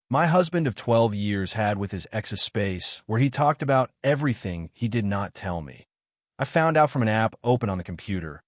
my husband of 12 years had with his ex's space where he talked about everything he did not tell me. I found out from an app open on the computer.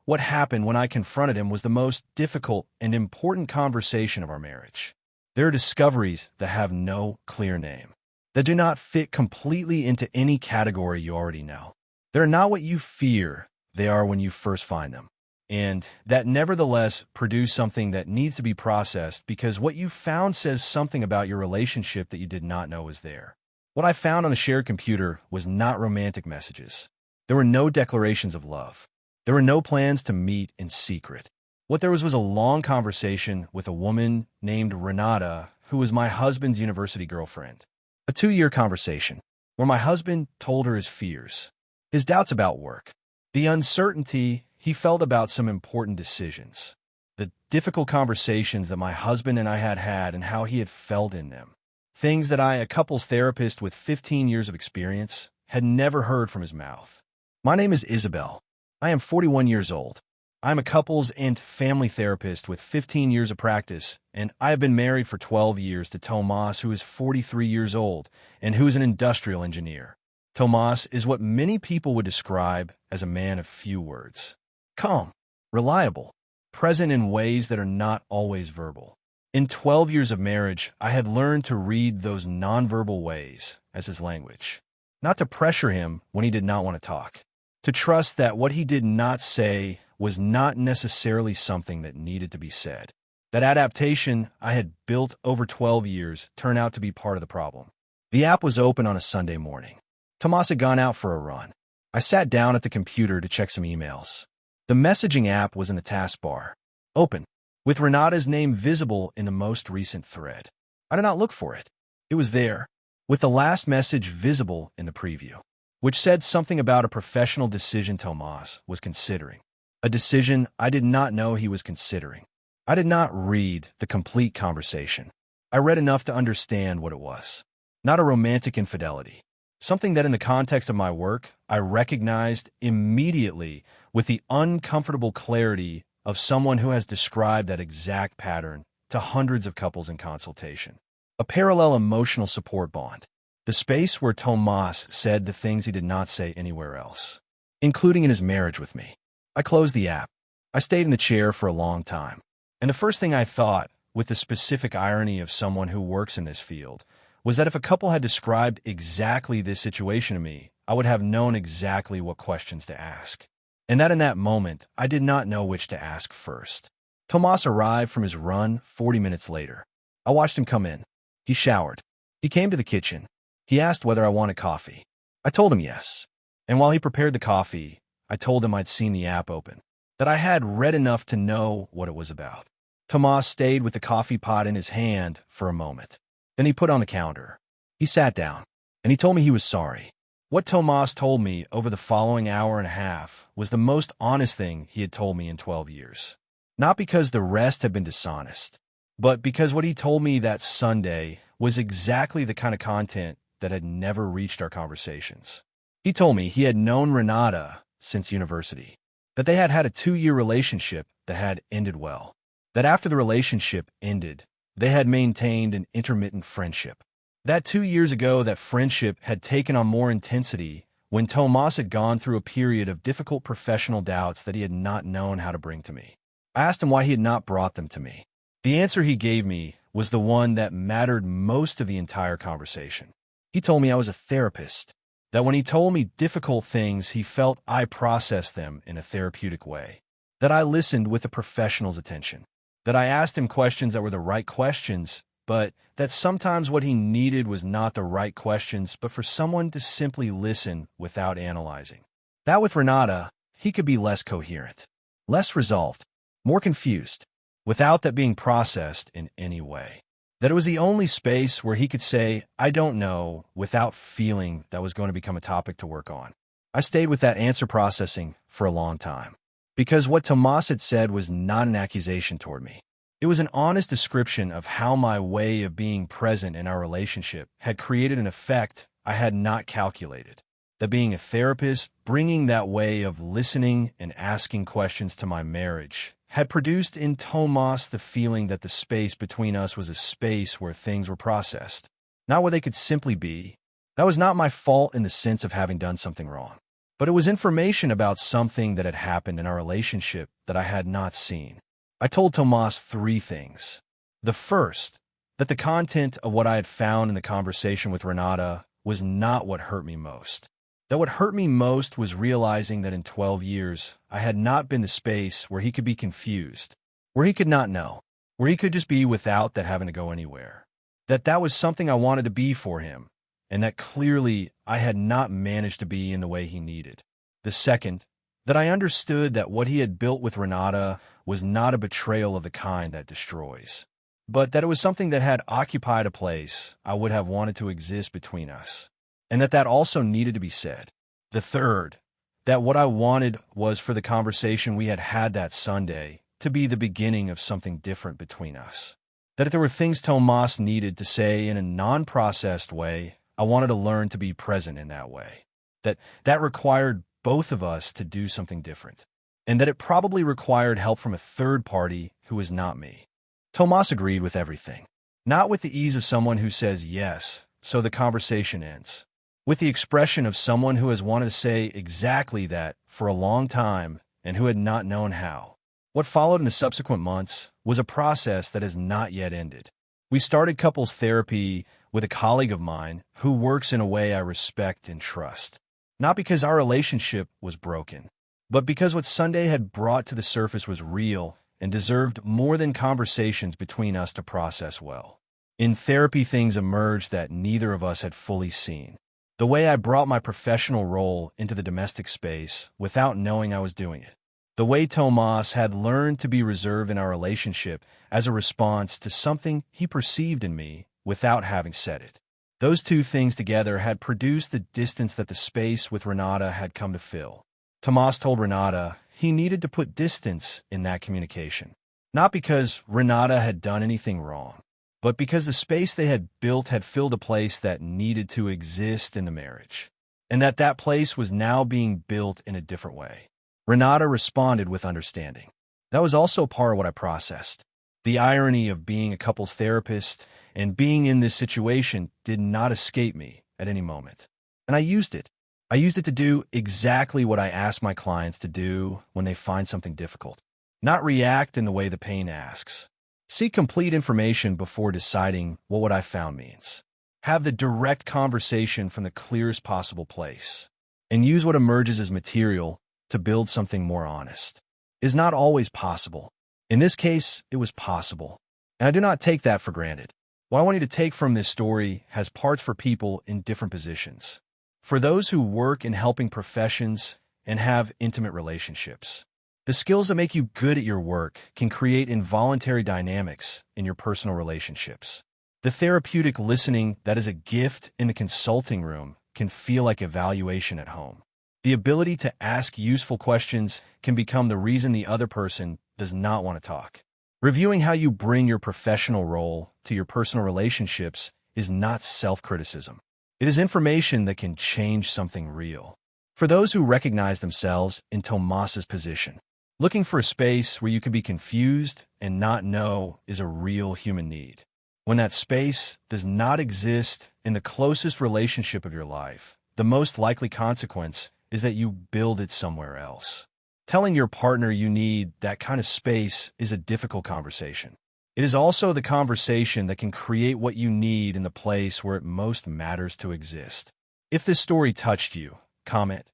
What happened when I confronted him was the most difficult and important conversation of our marriage. There are discoveries that have no clear name, that do not fit completely into any category you already know. They're not what you fear they are when you first find them, and that nevertheless produce something that needs to be processed because what you found says something about your relationship that you did not know was there. What I found on the shared computer was not romantic messages. There were no declarations of love. There were no plans to meet in secret. What there was a long conversation with a woman named Renata, who was my husband's university girlfriend. A 2-year conversation where my husband told her his fears, his doubts about work, the uncertainty he felt about some important decisions, the difficult conversations that my husband and I had and how he had felt in them. Things that I, a couples therapist with 15 years of experience, had never heard from his mouth. My name is Isabel. I am 41 years old. I'm a couples and family therapist with 15 years of practice, and I have been married for 12 years to Tomas, who is 43 years old and who is an industrial engineer. Tomas is what many people would describe as a man of few words. Calm, reliable, present in ways that are not always verbal. In 12 years of marriage, I had learned to read those nonverbal ways as his language, not to pressure him when he did not want to talk, to trust that what he did not say was not necessarily something that needed to be said. That adaptation I had built over 12 years turned out to be part of the problem. The app was open on a Sunday morning. Tomas had gone out for a run. I sat down at the computer to check some emails. The messaging app was in the taskbar, open, with Renata's name visible in the most recent thread. I did not look for it. It was there, with the last message visible in the preview, which said something about a professional decision Tomas was considering, a decision I did not know he was considering. I did not read the complete conversation. I read enough to understand what it was. Not a romantic infidelity. Something that in the context of my work, I recognized immediately with the uncomfortable clarity of someone who has described that exact pattern to hundreds of couples in consultation. A parallel emotional support bond. The space where Tomas said the things he did not say anywhere else, including in his marriage with me. I closed the app. I stayed in the chair for a long time. And the first thing I thought, with the specific irony of someone who works in this field, was that if a couple had described exactly this situation to me, I would have known exactly what questions to ask. And that in that moment, I did not know which to ask first. Tomas arrived from his run 40 minutes later. I watched him come in. He showered. He came to the kitchen. He asked whether I wanted coffee. I told him yes. And while he prepared the coffee, I told him I'd seen the app open, that I had read enough to know what it was about. Tomas stayed with the coffee pot in his hand for a moment. Then he put on the counter. He sat down, and he told me he was sorry. What Tomas told me over the following hour and a half was the most honest thing he had told me in 12 years. Not because the rest had been dishonest, but because what he told me that Sunday was exactly the kind of content that had never reached our conversations. He told me he had known Renata since university, that they had had a 2-year relationship that had ended well, that after the relationship ended, they had maintained an intermittent friendship. That 2 years ago, that friendship had taken on more intensity when Tomas had gone through a period of difficult professional doubts that he had not known how to bring to me. I asked him why he had not brought them to me. The answer he gave me was the one that mattered most of the entire conversation. He told me I was a therapist, that when he told me difficult things, he felt I processed them in a therapeutic way, that I listened with a professional's attention, that I asked him questions that were the right questions, but that sometimes what he needed was not the right questions, but for someone to simply listen without analyzing. That with Renata, he could be less coherent, less resolved, more confused, without that being processed in any way. That it was the only space where he could say, I don't know, without feeling that was going to become a topic to work on. I stayed with that answer processing for a long time, because what Tomas had said was not an accusation toward me. It was an honest description of how my way of being present in our relationship had created an effect I had not calculated. That being a therapist, bringing that way of listening and asking questions to my marriage had produced in Tomas the feeling that the space between us was a space where things were processed, not where they could simply be. That was not my fault in the sense of having done something wrong, but it was information about something that had happened in our relationship that I had not seen. I told Tomas 3 things. The first, that the content of what I had found in the conversation with Renata was not what hurt me most. That what hurt me most was realizing that in 12 years, I had not been the space where he could be confused, where he could not know, where he could just be without that having to go anywhere. That was something I wanted to be for him, and that clearly I had not managed to be in the way he needed. The second, that I understood that what he had built with Renata was not a betrayal of the kind that destroys, but that it was something that had occupied a place I would have wanted to exist between us, and that also needed to be said. The third, that what I wanted was for the conversation we had had that Sunday to be the beginning of something different between us. That if there were things Tomas needed to say in a non-processed way, I wanted to learn to be present in that way. That required both of us to do something different, and that it probably required help from a third party who was not me. Tomas agreed with everything, not with the ease of someone who says yes, so the conversation ends, with the expression of someone who has wanted to say exactly that for a long time and who had not known how. What followed in the subsequent months was a process that has not yet ended. We started couples therapy with a colleague of mine who works in a way I respect and trust. Not because our relationship was broken, but because what Sunday had brought to the surface was real and deserved more than conversations between us to process well. In therapy, things emerged that neither of us had fully seen. The way I brought my professional role into the domestic space without knowing I was doing it. The way Tomas had learned to be reserved in our relationship as a response to something he perceived in me without having said it. Those 2 things together had produced the distance that the space with Renata had come to fill. Tomas told Renata he needed to put distance in that communication, not because Renata had done anything wrong, but because the space they had built had filled a place that needed to exist in the marriage, and that place was now being built in a different way. Renata responded with understanding. That was also part of what I processed. The irony of being a couples therapist and being in this situation did not escape me at any moment. And I used it. I used it to do exactly what I ask my clients to do when they find something difficult. Not react in the way the pain asks. Seek complete information before deciding what I found means. Have the direct conversation from the clearest possible place. And use what emerges as material to build something more honest. It is not always possible. In this case, it was possible. And I do not take that for granted. What I want you to take from this story has parts for people in different positions. For those who work in helping professions and have intimate relationships. The skills that make you good at your work can create involuntary dynamics in your personal relationships. The therapeutic listening that is a gift in the consulting room can feel like evaluation at home. The ability to ask useful questions can become the reason the other person does not want to talk. Reviewing how you bring your professional role to your personal relationships is not self-criticism. It is information that can change something real. For those who recognize themselves in Tomas's position, looking for a space where you can be confused and not know is a real human need. When that space does not exist in the closest relationship of your life, the most likely consequence is that you build it somewhere else. Telling your partner you need that kind of space is a difficult conversation. It is also the conversation that can create what you need in the place where it most matters to exist. If this story touched you, comment.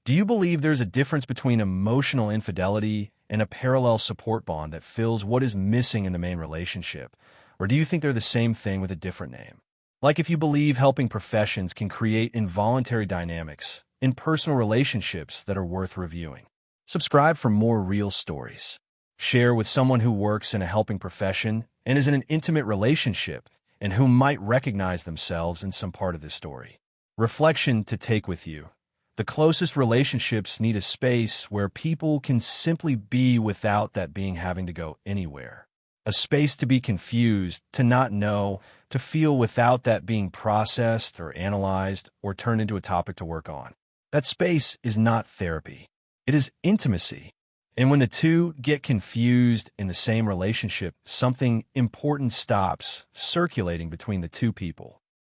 Do you believe there's a difference between emotional infidelity and a parallel support bond that fills what is missing in the main relationship? Or do you think they're the same thing with a different name? Like if you believe helping professions can create involuntary dynamics in personal relationships that are worth reviewing. Subscribe for more real stories. Share with someone who works in a helping profession and is in an intimate relationship and who might recognize themselves in some part of this story. Reflection to take with you. The closest relationships need a space where people can simply be without that being having to go anywhere. A space to be confused, to not know, to feel without that being processed or analyzed or turned into a topic to work on. That space is not therapy. It is intimacy. And when the two get confused in the same relationship, something important stops circulating between the two people.